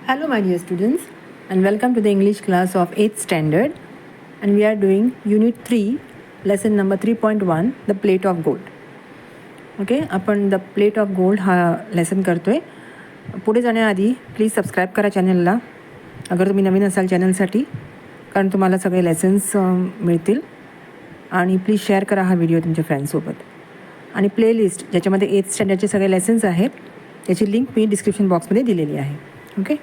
Hello my dear students, and welcome to the English class of 8th standard, and we are doing unit 3 lesson number 3.1 the plate of gold. Okay, आपण the plate of gold हा lesson करतोय. पुढे जाण्याआधी please subscribe करा चॅनलला अगर तुम्ही नवीन असाल चॅनलसाठी, कारण तुम्हाला सगळे लेसन्स मिळतील. आणि प्लीज शेअर करा हा व्हिडिओ तुमच्या फ्रेंड्ससोबत. आणि प्लेलिस्ट ज्याच्यामध्ये 8th स्टँडर्डचे सगळे लेसन्स आहेत त्याची लिंक मी डिस्क्रिप्शन बॉक्समध्ये दिलेली आहे. Okay,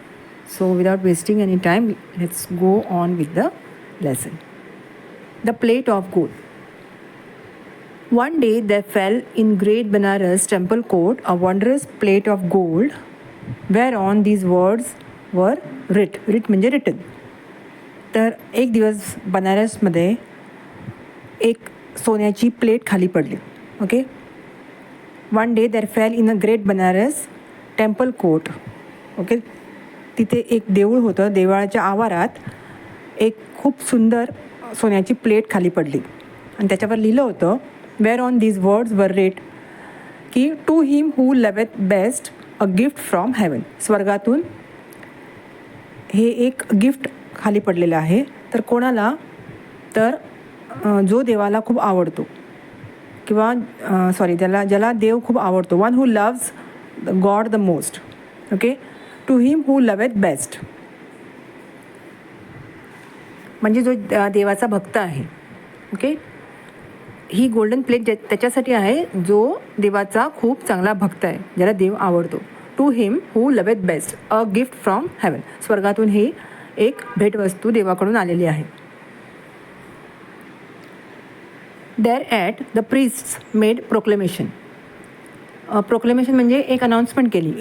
so without wasting any time, let's go on with the lesson. The plate of gold. One day there fell in great Banaras temple court a wondrous plate of gold, whereon these words were writ म्हणजे written. तर एक दिवस बनारसमध्ये एक सोन्याची plate खाली पडली. Okay, one day there fail in a great Banaras temple court. Okay, तिथे एक देऊळ होतं. देवळाच्या आवारात एक खूप सुंदर सोन्याची प्लेट खाली पडली आणि त्याच्यावर लिहिलं होतं whereon these words were writ की to him who loveth best a gift from heaven. स्वर्गातून हे एक गिफ्ट खाली पडलेलं आहे. तर कोणाला? तर जो देवाला खूप आवडतो किंवा ज्याला देव खूप आवडतो. One who loves God the most. Okay, to him who loveth best म्हणजे जो देवाचा भक्त आहे. ओके, ही गोल्डन प्लेट त्याच्यासाठी आहे जो देवाचा खूप चांगला भक्त आहे, ज्याला देव आवडतो. To him who loveth best a gift from heaven. स्वर्गातून ही एक भेटवस्तू देवाकडून आलेली आहे. Thereat the priests made proclamation. Proclamation म्हणजे एक अनाऊन्समेंट केली,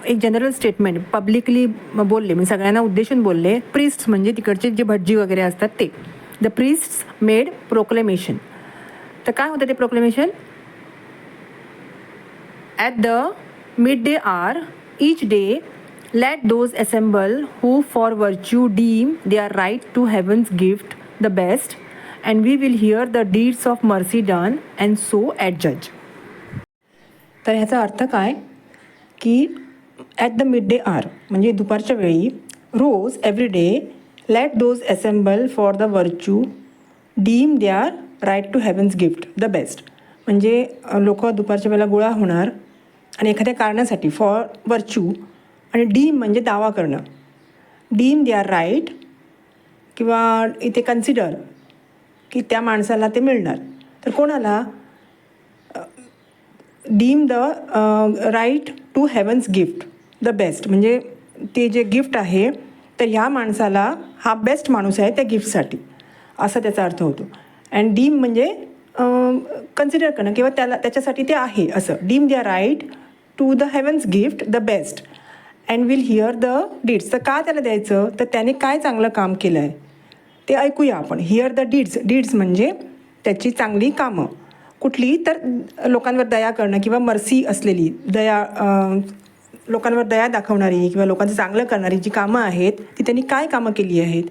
एक जनरल स्टेटमेंट पब्लिकली बोलले, म्हणजे सगळ्यांना उद्देशून बोलले. प्रीस्ट्स म्हणजे तिकडचे जे भटजी वगैरे असतात ते. The priests made proclamation. तर काय होतं ते proclamation? At the midday or each day let those assemble who for virtue deem they are right to havens gift the best and we will hear the deeds of mercy done and so adjudge. तर ह्याचा अर्थ काय की at the midday or म्हणजे दुपारच्या वेळी रोज every day let those assemble for the virtue deem they are right to havens gift the best. म्हणजे लोक दुपारच्या वेळेला गोळा होणार आणि एखाद्या कारणासाठी फॉर व्हर्च्यू आणि डीम म्हणजे दावा करणं. डीम दे आर राईट किंवा इथे कन्सिडर की त्या माणसाला ते मिळणार. तर कोणाला? Deem the right to havens gift the best म्हणजे ते जे गिफ्ट आहे तर ह्या माणसाला हा बेस्ट माणूस आहे त्या गिफ्टसाठी, असा त्याचा अर्थ होतो. अँड डीम म्हणजे कन्सिडर करणं किंवा त्याच्यासाठी ते आहे असं. Deem they are right to the heavens gift the best and will hear the deeds. तर का त्याला द्यायचं? तर त्याने काय चांगलं काम केलं आहे ते ऐकूया आपण. Here the deeds. डीड्स म्हणजे त्याची चांगली कामं. कुठली? तर लोकांवर दया करणं किंवा मर्सी असलेली दया, लोकांवर दया दाखवणारी किंवा लोकांचं चांगलं करणारी जी कामं आहेत ती त्यांनी काय कामं केली आहेत.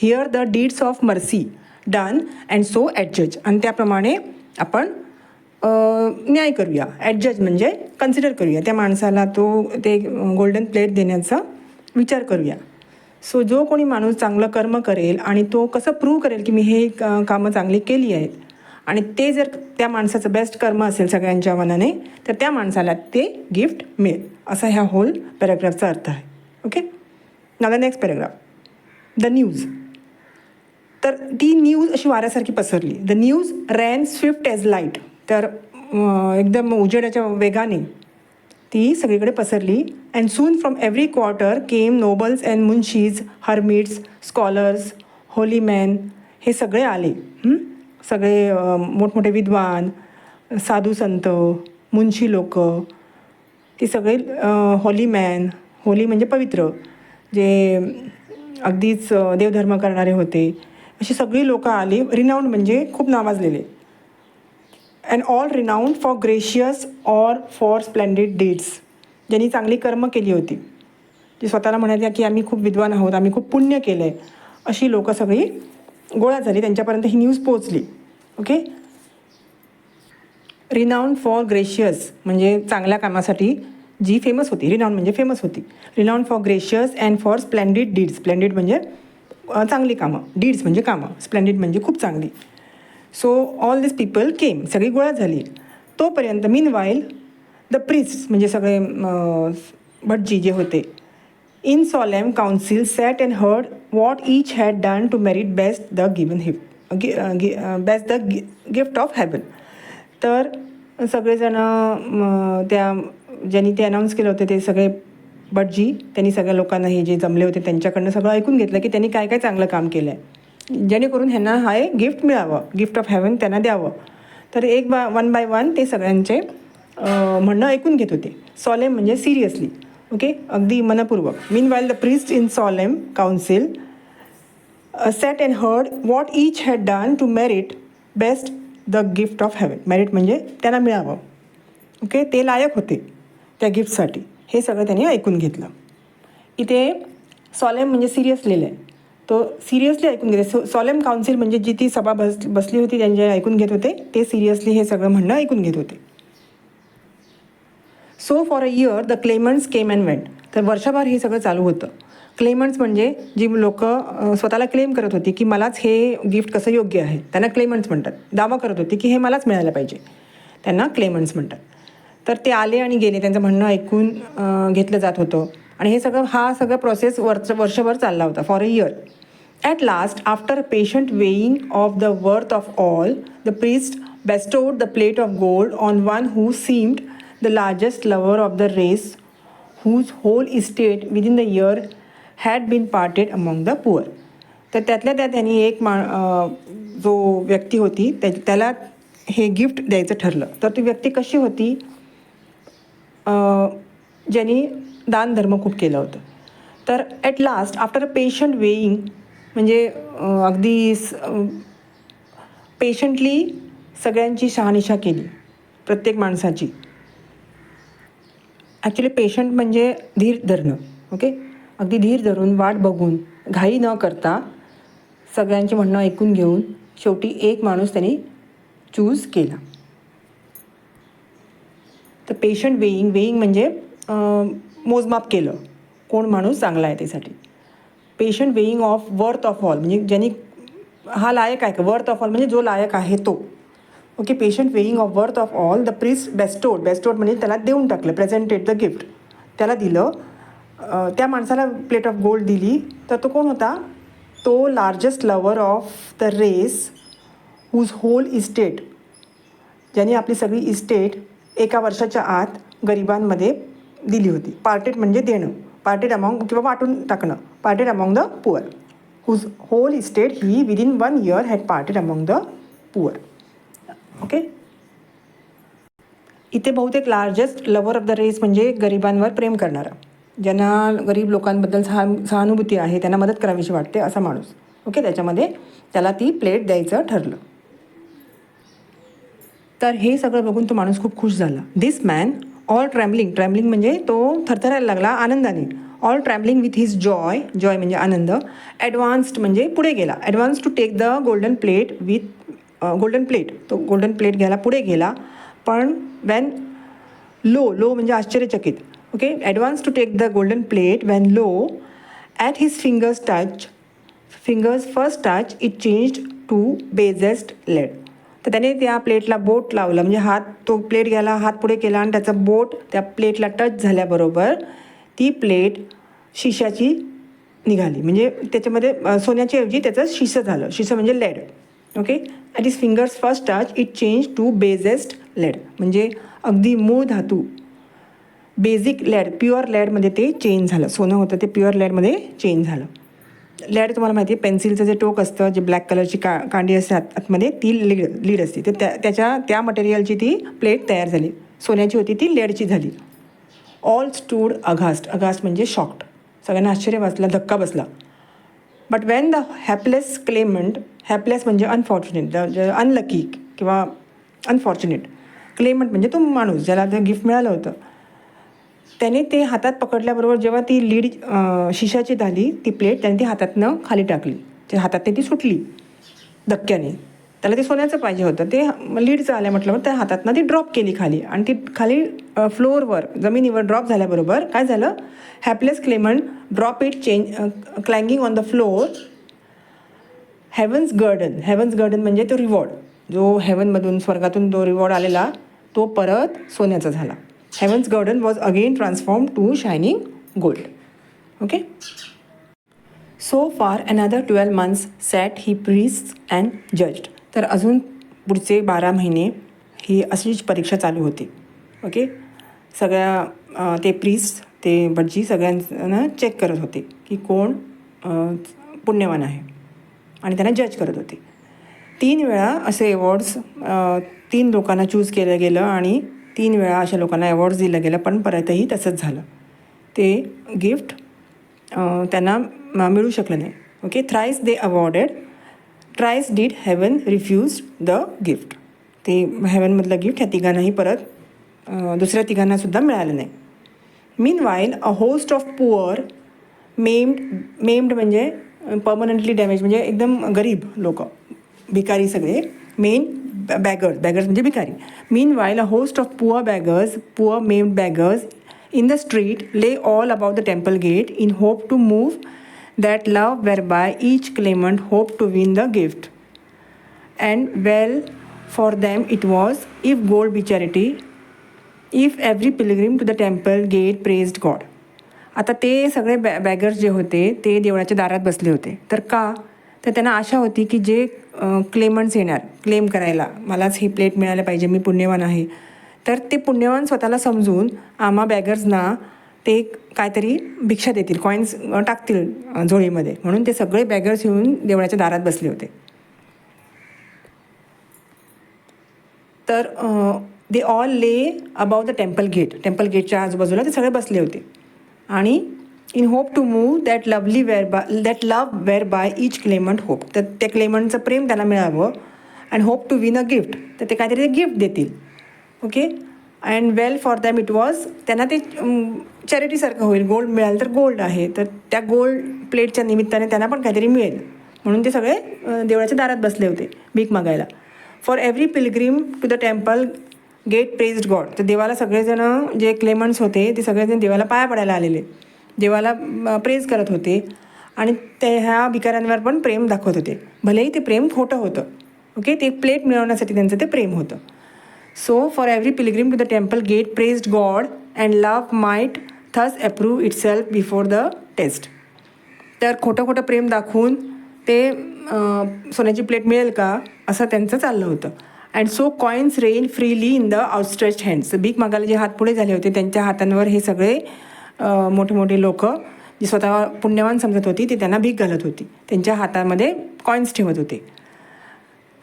Hear the deeds of mercy done and so adjudge. आणि त्याप्रमाणे आपण न्याय करूया. ॲडजज म्हणजे कन्सिडर करूया, त्या माणसाला ते गोल्डन प्लेट देण्याचा विचार करूया. सो जो कोणी माणूस चांगलं कर्म करेल आणि तो कसं प्रूव्ह करेल की मी हे कामं चांगली केली आहेत आणि ते जर त्या माणसाचं बेस्ट कर्म असेल सगळ्यांच्या मनाने तर त्या माणसाला ते गिफ्ट मिळेल, असा ह्या होल पॅराग्राफचा अर्थ आहे. Okay, now the next paragraph. The news. तर ती न्यूज अशी वाऱ्यासारखी पसरली. The news ran swift as light. तर एकदम उजेडाच्या वेगाने ती सगळीकडे पसरली. And soon from every quarter came nobles and munshis, hermits, scholars, holy man. हे सगळे आले. सगळे मोठमोठे विद्वान, साधू संत, मुन्शी लोक, ती सगळे होली मॅन. होली म्हणजे पवित्र, जे अगदीच देवधर्म करणारे होते, अशी सगळी लोकं आली. रिनाऊंड म्हणजे खूप नावाजलेले. And all renowned for gracious or for splendid deeds. ज्यांनी चांगली कर्म केली होती, जे स्वतःला म्हणायचे की आम्ही खूप विद्वान आहोत, आम्ही खूप पुण्य केलं आहे, अशी लोकं सगळी गोळा झाली. त्यांच्यापर्यंत ही न्यूज पोचली. ओके, रिनाऊंड फॉर ग्रेशियस म्हणजे चांगल्या कामासाठी जी फेमस होती. रिनाउंड म्हणजे फेमस होती. Renowned for gracious and for splendid deeds. Splendid म्हणजे चांगली कामं, डीड्स म्हणजे कामं, स्प्लेंडिड म्हणजे खूप चांगली. सो ऑल दिस पीपल केम, सगळी गोळा झाली. तोपर्यंत मीन वाईल द प्रिस्ट म्हणजे सगळे भटजी जे होते, in solemn council sat and heard what each had done to merit best the given best the gift of heaven. तर सगळेजणं त्या ज्यांनी ते अनाऊन्स केलं होतं ते सगळे भटजी, त्यांनी सगळ्या लोकांना हे जे जमले होते त्यांच्याकडनं सगळं ऐकून घेतलं की त्यांनी काय काय चांगलं काम केलं आहे, जेणेकरून ह्यांना हा एक गिफ्ट मिळावं, गिफ्ट ऑफ हेवन त्यांना द्यावं. तर वन बाय वन ते सगळ्यांचे म्हणणं ऐकून घेत होते. सॉलेम म्हणजे सिरियसली, ओके, अगदी मनपूर्वक. Meanwhile the priest in solemn council sat and heard what each had done to merit best the gift of heaven. Merit म्हणजे त्यांना मिळावं, ओके, ते लायक होते त्या गिफ्टसाठी. हे सगळं त्यांनी ऐकून घेतलं. इथे सॉलेम म्हणजे सिरियस लिहिलं आहे, तो सिरियसली ऐकून घेते. सॉलेम काउन्सिल म्हणजे जी ती सभा बसली होती त्यांचे ऐकून घेत होते, ते सिरियसली हे सगळं म्हणणं ऐकून घेत होते. So for a year the claimants came and went. तर वर्षभर हे सगळं चालू होतं. क्लेमंट्स म्हणजे जी लोक स्वतःला क्लेम करत होती की मलाच हे गिफ्ट कसं योग्य आहे, त्यांना क्लेमंट्स म्हणतात. दावा करत होती की हे मलाच मिळायला पाहिजे, त्यांना क्लेमंट्स म्हणतात. तर ते आले आणि गेले, त्यांचं म्हणणं ऐकून घेतलं जात होतं. आणि हे सगळं हा सगळं प्रोसेस वर्षभर चालला होता, for a year. At last after a patient weighing of the worth of all the priest bestowed the plate of gold on one who seemed the largest lover of the race, whose whole estate within the year had been parted among the poor. तर त्यातल्या त्यात त्यांनी एक जो व्यक्ती होती त्याला हे गिफ्ट द्यायचं ठरलं. तर ती व्यक्ती कशी होती, ज्यांनी दानधर्म खूप केलं होतं. तर at last after a patient weighing म्हणजे अगदी पेशंटली सगळ्यांची शहानिशा केली, प्रत्येक माणसाची. ॲक्च्युली पेशंट म्हणजे धीर धरणं, ओके, अगदी धीर धरून वाट बघून घाई न करता सगळ्यांची म्हणणं ऐकून घेऊन शेवटी एक माणूस त्यांनी चूज केला. तर पेशंट वेईंग म्हणजे मोजमाप केलं, कोण माणूस चांगला आहे त्यासाठी. Patient weighing of worth of all म्हणजे ज्यांनी हा लायक आहे का, वर्थ ऑफ ऑल म्हणजे जो लायक आहे तो, okay. Patient weighing of worth of all the priest bestowed म्हणजे त्याला देऊन टाकलं, प्रेझेंटेड द गिफ्ट, त्याला दिलं. त्या माणसाला प्लेट ऑफ गोल्ड दिली. तर तो कोण होता, तो largest lover of the race, whose whole estate, ज्यांनी आपली सगळी इस्टेट एका वर्षाच्या आत गरिबांमध्ये दिली होती. पार्टेड म्हणजे देणं, पार्टेड अमाऊंग किंवा वाटून टाकणं, parted among the poor, whose whole estate he within 1 year had parted among the poor, okay. इथे बहुतेक largest lover of the race म्हणजे गरिबांवर प्रेम करणारा, ज्यांना गरीब लोकांबद्दल सहानुभूती आहे, त्यांना मदत करावीशी वाटते असा माणूस, ओके. त्याच्यामध्ये त्याला ती प्लेट द्यायचं ठरलं. तर हे सगळं बघून तो माणूस खूप खुश झाला. दिस मॅन ऑल ट्रॅम्बलिंग म्हणजे तो थरथरायला लागला आनंदाने. All trembling with his joy म्हणजे आनंद. ॲडव्हान्स्ड म्हणजे पुढे गेला. Advance to take the golden plate तो गोल्डन प्लेट घ्यायला पुढे गेला. पण वेन लो म्हणजे आश्चर्यचकित, okay. Advance to take the golden plate when lo at his fingers first touch it changed to basest lead. तर त्याने त्या प्लेटला बोट लावलं, म्हणजे तो प्लेट घ्यायला हात पुढे केला आणि त्याचा बोट त्या प्लेटला टच झाल्याबरोबर ती प्लेट शिशाची निघाली. म्हणजे त्याच्यामध्ये सोन्याची ऐवजी त्याचं शिसं झालं. शिसं म्हणजे lead, okay. At his fingers first touch it change to basest lead म्हणजे अगदी मूळ धातू, बेसिक लेड, प्युअर लेडमध्ये ते चेंज झालं. सोनं होतं ते प्युअर लेडमध्ये चेंज झालं. लेड तुम्हाला माहिती आहे, पेन्सिलचं जे टोक असतं, जे ब्लॅक कलरची कांडी असते आतमध्ये, ती लीड असते. तर त्या मटेरियलची ती प्लेट तयार झाली. सोन्याची होती ती लेडची झाली. ऑल स्टूड अघास्ट म्हणजे शॉक्ड, सगळ्यांना आश्चर्य बसला, धक्का बसला. बट वेन द हॅपलेस क्लेमंट, हॅपलेस म्हणजे अनफॉर्च्युनेट, अनलकी किंवा अनफॉर्च्युनेट. क्लेमंट म्हणजे तो माणूस ज्याला ते गिफ्ट मिळालं होतं, त्याने ते हातात पकडल्याबरोबर जेव्हा ती लीड शिशाची झाली ती प्लेट, त्याने ती हातातनं खाली टाकली, हातातने ती सुटली धक्क्याने. त्याला ते सोन्याचं पाहिजे होतं. ते लीडचं आलं म्हटल्यावर त्या हातातनं ती ड्रॉप केली खाली आणि ती खाली फ्लोअरवर जमिनीवर ड्रॉप झाल्याबरोबर काय झालं, hapless claimant drop it clanging on the floor. Heaven's guerdon म्हणजे तो रिवॉर्ड, जो हेवनमधून स्वर्गातून तो रिवॉर्ड आलेला तो परत सोन्याचा झाला. Heaven's guerdon was again transform to shining gold. Okay. So for another 12 months sat he priest and judged. तर अजून पुढचे 12 महिने ही अशीच परीक्षा चालू होती. ओके. सगळ्या ते प्रीस्ट ते भटजी सगळ्यांना चेक करत होते की कोण पुण्यवान आहे आणि त्यांना जज करत होते. 3 वेळा असे अवॉर्ड्स 3 लोकांना चूज केलं गेलं आणि 3 वेळा अशा लोकांना अवॉर्ड्स दिलं गेलं, पण परतही तसंच झालं. ते गिफ्ट त्यांना मिळू शकलं नाही. Okay. Thrice they awarded, thrice did heaven refuse the gift. ते हेवनमधलं गिफ्ट ह्या तिघांनाही परत दुसऱ्या तिघांनासुद्धा मिळालं नाही. Meanwhile a host of poor maimed म्हणजे परमनंटली डॅमेज म्हणजे एकदम गरीब लोक, भिकारी सगळे. बॅगर्स म्हणजे भिकारी. Meanwhile a host of poor maimed beggars in the street lay all about the temple gate in hope to move that love whereby each claimant hoped to win the gift. And well for them it was, if gold be charity, if every pilgrim to the temple gate praised God. आता ते सगळे beggars जे होते ते देवळाच्या दारात बसले होते. तर का, तर त्यांना आशा होती की जे क्लेमंट्स येणार क्लेम करायला, मलाच ही प्लेट मिळायला पाहिजे, मी पुण्यवान आहे, तर ते पुण्यवान स्वतःला समजून आम्हा बॅगर्सना ते काहीतरी भिक्षा देतील, कॉईन्स टाकतील झोळीमध्ये, म्हणून ते सगळे बॅगर्स येऊन देवळाच्या दारात बसले होते. तर they all lay about the temple गेटच्या आजूबाजूला ते सगळे बसले होते आणि in hope to move that love whereby each claimant hope. तर त्या क्लेमंटचं प्रेम त्यांना मिळावं and hope to win a gift, तर ते काहीतरी गिफ्ट देतील. Okay. And well for them it was, त्यांना ते चॅरिटीसारखं होईल, गोल्ड मिळालं तर गोल्ड आहे, तर त्या गोल्ड प्लेटच्या निमित्ताने त्यांना पण काहीतरी मिळेल, म्हणून ते सगळे देवळाच्या दारात बसले होते भीक मागायला. For every pilgrim to the temple gate praised God. तर देवाला सगळेजण जे क्लेमंट्स होते ते सगळेजण देवाला पाया पडायला आलेले, देवाला प्रेज करत होते आणि ते ह्या भिकाऱ्यांवर पण प्रेम दाखवत होते, भलेही ते प्रेम खोटं होतं. ओके. ते प्लेट मिळवण्यासाठी त्यांचं ते प्रेम होतं. So for every pilgrim to the temple gate praised God and love might thus approve itself before the test. तर खोटं प्रेम दाखवून ते सोन्याची प्लेट मिळेल का असं त्यांचं चाललं होतं. And so coins rain freely in the outstretched hands. भीक मागायला जे हात पुढे झाले होते त्यांच्या हातांवर हे सगळे मोठे मोठे लोक जी स्वतः पुण्यवान समजत होती ते त्यांना भीक घालत होती, त्यांच्या हातामध्ये कॉईन्स ठेवत होते.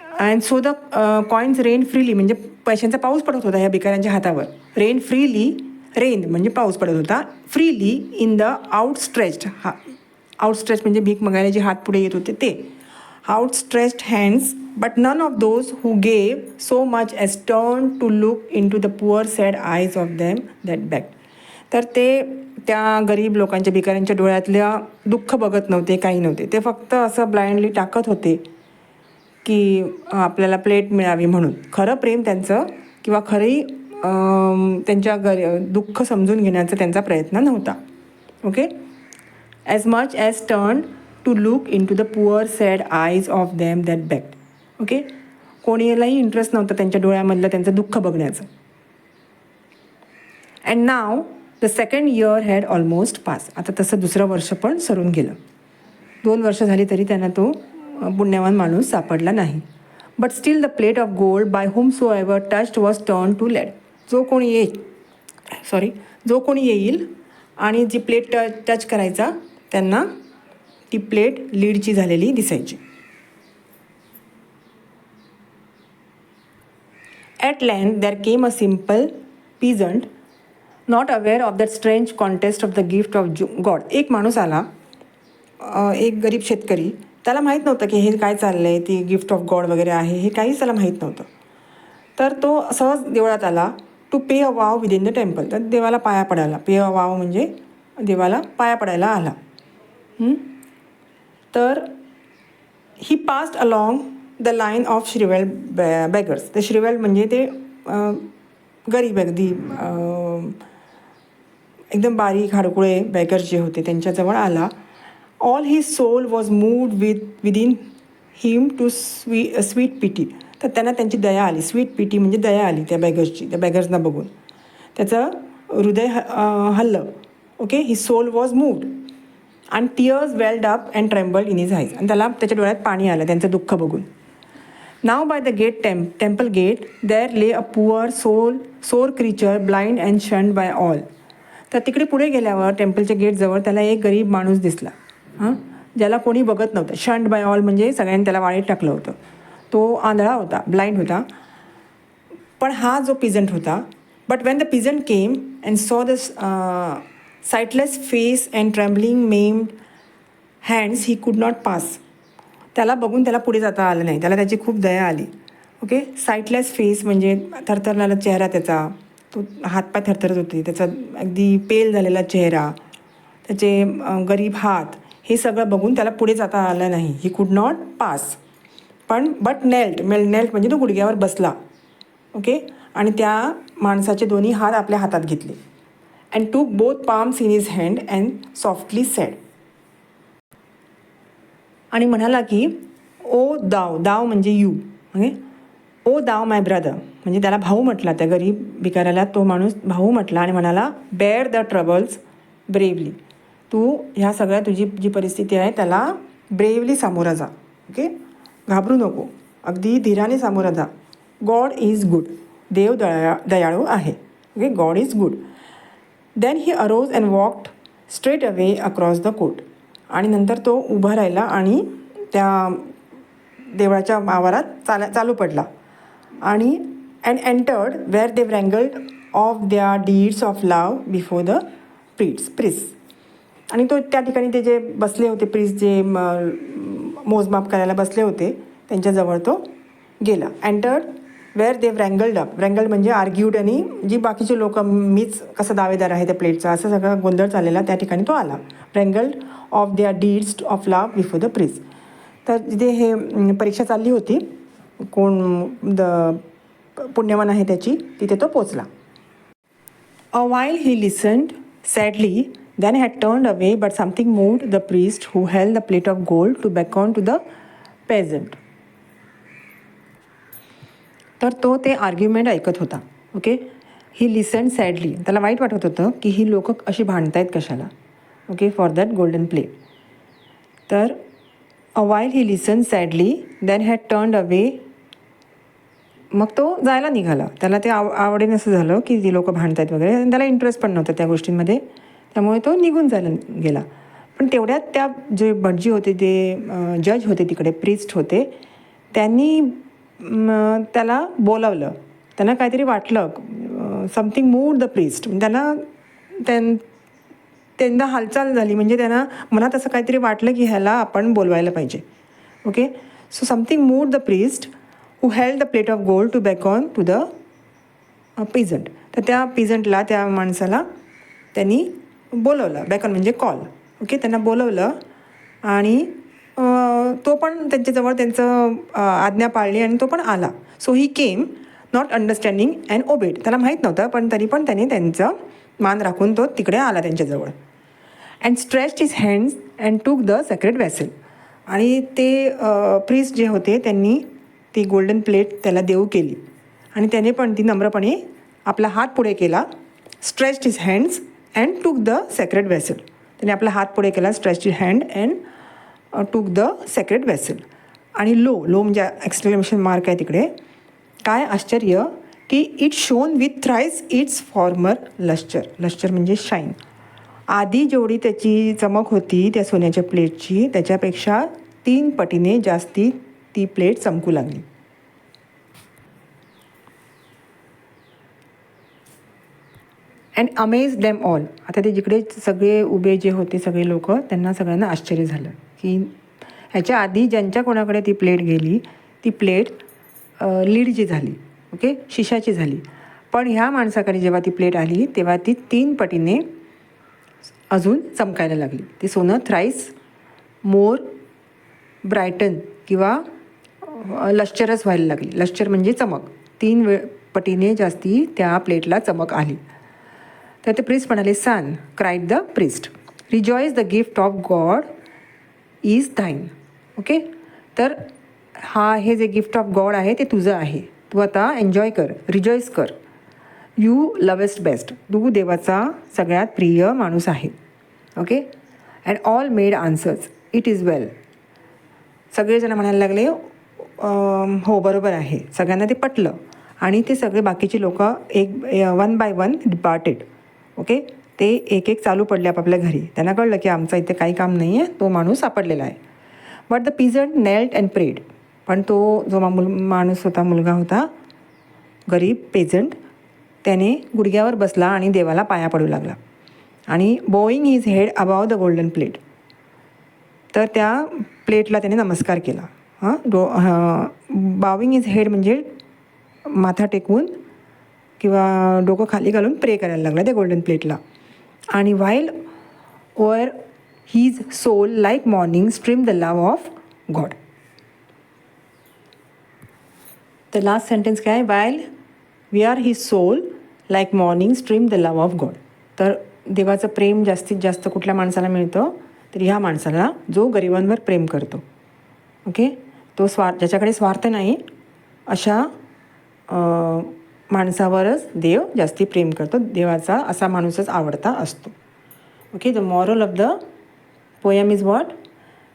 And so the coins rain freely म्हणजे पैशांचा पाऊस पडत होता ह्या भिकाऱ्यांच्या हातावर. रेन म्हणजे पाऊस पडत होता. फ्रीली इन द आउटस्ट्रेच्ड म्हणजे भीक मागायला जे हात पुढे येत होते ते outstretched hands. But none of those who gave so much as turn to look into the poor sad eyes of them that back. तर ते त्या गरीब लोकांच्या भिकाऱ्यांच्या डोळ्यातल्या दुःख बघत नव्हते, काही नव्हते, ते फक्त असं ब्लाइंडली टाकत होते की आपल्याला प्लेट मिळावी म्हणून. खरं प्रेम त्यांचं किंवा खरी त्यांच्या दुःख समजून घेण्याचा त्यांचा प्रयत्न नव्हता. Okay. As much as turn to look into the poor sad eyes of them that begged. Okay. कोणीलाही इंटरेस्ट नव्हता त्यांच्या डोळ्यामधलं त्यांचं दुःख बघण्याचं. And now the second year had almost pass. आता तसं दुसरं वर्ष पण सरून गेलं. 2 वर्ष झाली तरी त्यांना तो पुण्यवान माणूस सापडला नाही. But still the plate of gold by whom so ever touched was turn to lead. जो कोणी येईल आणि जी प्लेट टच करायचा त्यांना ती प्लेट लीडची झालेली दिसायची. At length there came a simple peasant not aware of that strange contest of the gift of God. एक माणूस आला, एक गरीब शेतकरी, त्याला माहीत नव्हतं की हे काय चाललं आहे, ती गिफ्ट ऑफ गॉड वगैरे आहे, हे काहीच त्याला माहीत नव्हतं. तर तो सहज देवळात आला to pay a vow within the temple. तर देवाला पाया पडायला, पे अ वाव म्हणजे देवाला पाया पडायला आला. तर he passed along the line of shrivelled beggars. ते श्रीवेल्ड म्हणजे ते गरीब अगदी एकदम बारीक हाडकुळे बेगर्स जे होते त्यांच्याजवळ आला. All his soul was moved within him to sweet pity. तर त्यांना त्यांची दया आली. स्वीट पिटी म्हणजे दया आली त्या बेगर्सची, त्या बेगर्सना बघून त्याचं हृदय हल्लं. Okay, his soul was moved and tears welled up and trembled in his eyes. आणि त्याला त्याच्या डोळ्यात पाणी आलं त्यांचं दुःख बघून. Now by the gate temple gate there lay a poor sore creature blind and shunned by all. तर तिकडे पुढे गेल्यावर टेम्पलच्या गेटजवळ त्याला एक गरीब माणूस दिसला, ज्याला कोणी बघत नव्हतं. शंड बाय ऑल म्हणजे सगळ्यांनी त्याला वाळीत टाकलं होतं. तो आंधळा होता, ब्लाइंड होता. पण हा जो पिझंट होता, but when the peasant came and saw the sightless face and trembling maimed hands he could not pass. त्याला बघून त्याला पुढे जाता आलं नाही. त्याला त्याची खूप दया आली. ओके, साइटलेस फेस म्हणजे थरथरलेला चेहरा त्याचा, तो हातपाय थरथरत होते, त्याचा अगदी पेल झालेला चेहरा, त्याचे गरीब हात, हे सगळं बघून त्याला पुढे जाता आलं नाही. ही कुड नॉट पास. पण बट नेल्ट म्हणजे तो गुडघ्यावर बसला. ओके, आणि त्या माणसाचे दोन्ही हात आपल्या हातात घेतले. अँड टूक both palms in his hand and softly sed. आणि म्हणाला की ओ दाव म्हणजे यू. ओके, ओ दाव माय ब्रदर म्हणजे त्याला भाऊ म्हटला. त्या गरीब भिकाऱ्याला तो माणूस भाऊ म्हटला आणि म्हणाला बेअर द ट्रबल्स ब्रेवली. तू ह्या सगळ्या तुझी जी परिस्थिती आहे त्याला ब्रेवली सामोरा जा. ओके, घाबरू नको, अगदी धीराने सामोरा जा. God is good. देव दयाळू आहे. Okay, God is good. Then he arose and walked straight away across the court. आणि नंतर तो उभा राहिला आणि त्या देवळाच्या आवारात चालू पडला. आणि and entered where they wrangled of their deeds of love before the priest. आणि तो त्या ठिकाणी ते जे बसले होते प्रिस्ट, जे मोजमाप करायला बसले होते, त्यांच्याजवळ तो गेला. Entered where they wrangled up. Wrangled म्हणजे आर्ग्यूड, आणि जी बाकीचे लोक मीच कसा दावेदार आहे त्या प्लेटचा, असं सगळं गोंधळ चाललेला. त्या ठिकाणी तो आला. Wrangled of their deeds of love before the priest. तर जिथे हे परीक्षा चालली होती कोण पुण्यवान आहे त्याची, तिथे तो पोचला. A while he listened sadly, then had turned away, but something moved the priest who held the plate of gold to beckon to the peasant. तर तो ते आर्ग्युमेंट ऐकत होता. ओके, ही लिसन्ड सॅडली. त्याला वाईट वाटत होतं की ही लोक अशी भांडतायत कशाला. Okay, for that golden plate. तर a while he listen sadly then had turned away. मग तो जायला निघाला. त्याला ते आवडेन असं झालं की ती लोकं भांडतायत वगैरे, आणि त्याला इंटरेस्ट पण नव्हता त्या गोष्टींमध्ये. त्यामुळे तो निघून जायला गेला. पण तेवढ्यात त्या जे भटजी होते, ते जज होते तिकडे, प्रिस्ट होते, त्यांनी त्याला बोलावलं. त्यांना काहीतरी वाटलं, समथिंग मूव्ड द प्रिस्ट. त्यांना हालचाल झाली, म्हणजे त्यांना मनात असं काहीतरी वाटलं की ह्याला आपण बोलवायला पाहिजे. Okay, so something moved the priest who held the plate of gold to beckon to the peasant. तर त्या पिझंटला, त्या माणसाला त्यांनी बोलवलं. बेकॉन म्हणजे कॉल. ओके, त्यांना बोलवलं आणि तो पण त्यांच्याजवळ त्यांचं आज्ञा पाळली आणि तो पण आला. So he came not understanding and obeyed. त्याला माहीत नव्हतं, पण तरी पण त्याने त्यांचं मान राखून तो तिकडे आला त्यांच्याजवळ. And stretched his hands and took the sacred vessel. आणि ते प्रिस्ट जे होते त्यांनी ती गोल्डन प्लेट त्याला देऊ केली, आणि त्याने पण ती नम्रपणे आपला हात पुढे केला. Stretched his hands and took the sacred vessel. त्याने आपला हात पुढे केला, stretched his hand and took the sacred vessel. आणि लो म्हणजे एक्सक्लेमेशन मार्क आहे तिकडे. काय आश्चर्य की it shone with thrice its former lustre म्हणजे शाईन. आधी जेवढी त्याची चमक होती त्या सोन्याच्या प्लेटची, त्याच्यापेक्षा 3 पटीने जास्ती ती प्लेट चमकू लागली. अँड अमेज देम ऑल. आता ते जिकडे सगळे उभे जे होते सगळे लोक, त्यांना सगळ्यांना आश्चर्य झालं की ह्याच्या आधी ज्यांच्या कोणाकडे ती प्लेट गेली, ती प्लेट लीडची झाली. ओके, शिशाची झाली. पण ह्या माणसाकडे जेव्हा ती प्लेट आली तेव्हा ती 3 पटीने अजून चमकायला लागली. ते सोनं थ्राईस मोर ब्रायटन किंवा लश्चरच व्हायला लागली. लश्चर म्हणजे चमक. 3 पटीने जास्ती त्या प्लेटला चमक आली. तर ते प्रिस्ट म्हणाले, son, cried the priest, rejoice the gift of God is thine. Okay, तर हे जे गिफ्ट ऑफ गॉड आहे ते तुझं आहे. तू आता एन्जॉय कर, रिजॉईस कर. यू लवेस्ट बेस्ट, तू देवाचा सगळ्यात प्रिय माणूस आहे. Okay, and all made answers, it is well. सगळेजण म्हणायला लागले हो बरोबर आहे. सगळ्यांना ते पटलं आणि ते सगळे बाकीचे लोक one by one departed. Okay, ते एक एक चालू पडले आपापल्या घरी. त्यांना कळलं की आमचा इथे काही काम नाही आहे, तो माणूस सापडलेला आहे. But the peasant knelt and prayed, पण तो जो माणूस होता, मुलगा होता, गरीब पेझंट, त्याने गुडघ्यावर बसला आणि देवाला पाया पडू लागला आणि Boeing his head above the golden plate, तर त्या प्लेटला त्याने नमस्कार केला. बाविंग हिज हेड म्हणजे माथा टेकवून किंवा डोकं खाली घालून प्रे करायला लागला त्या गोल्डन प्लेटला. आणि while over his soul like morning stream the love of God. तर लास्ट सेंटेन्स काय, while we are his soul like morning stream the love of God. तर देवाचं प्रेम जास्तीत जास्त कुठल्या माणसाला मिळतं, तर ह्या माणसाला जो गरिबांवर प्रेम करतो. ओके, तो ज्याच्याकडे स्वार्थ नाही, अशा माणसावरच देव जास्ती प्रेम करतो. देवाचा असा माणूसच आवडता असतो. Okay, the moral of the poem is what,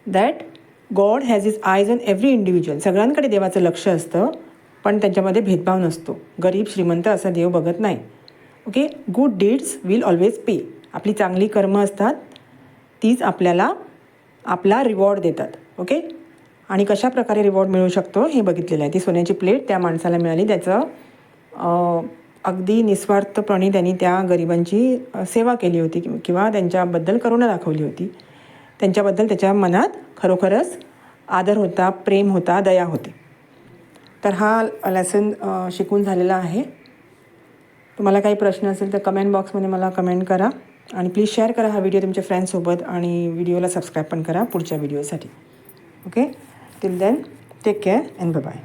that God has is आयज ऑन एव्हरी इंडिव्हिज्युअल. सगळ्यांकडे देवाचं लक्ष असतं, पण त्यांच्यामध्ये भेदभाव नसतो. गरीब श्रीमंत असा देव बघत नाही. Okay, good deeds will always पे. आपली चांगली कर्म असतात, तीच आपल्याला आपला रिवॉर्ड देतात. ओके, आणि कशा प्रकारे रिवॉर्ड मिळू शकतो हे बघितलेलं आहे. ती सोन्याची प्लेट त्या माणसाला मिळाली, त्याचं अगदी निस्वार्थपणे त्यांनी त्या गरिबांची सेवा केली होती किंवा त्यांच्याबद्दल करुणा दाखवली होती. त्यांच्याबद्दल त्याच्या मनात खरोखरच आदर होता, प्रेम होता, दया होती. तर हा लेसन शिकून झालेला आहे. तुम्हाला काही प्रश्न असेल तर कमेंट बॉक्समध्ये मला कमेंट करा आणि प्लीज शेअर करा हा व्हिडिओ तुमच्या फ्रेंड्ससोबत आणि व्हिडिओला सबस्क्राईब पण करा पुढच्या व्हिडिओसाठी. Okay, till then take care and bye.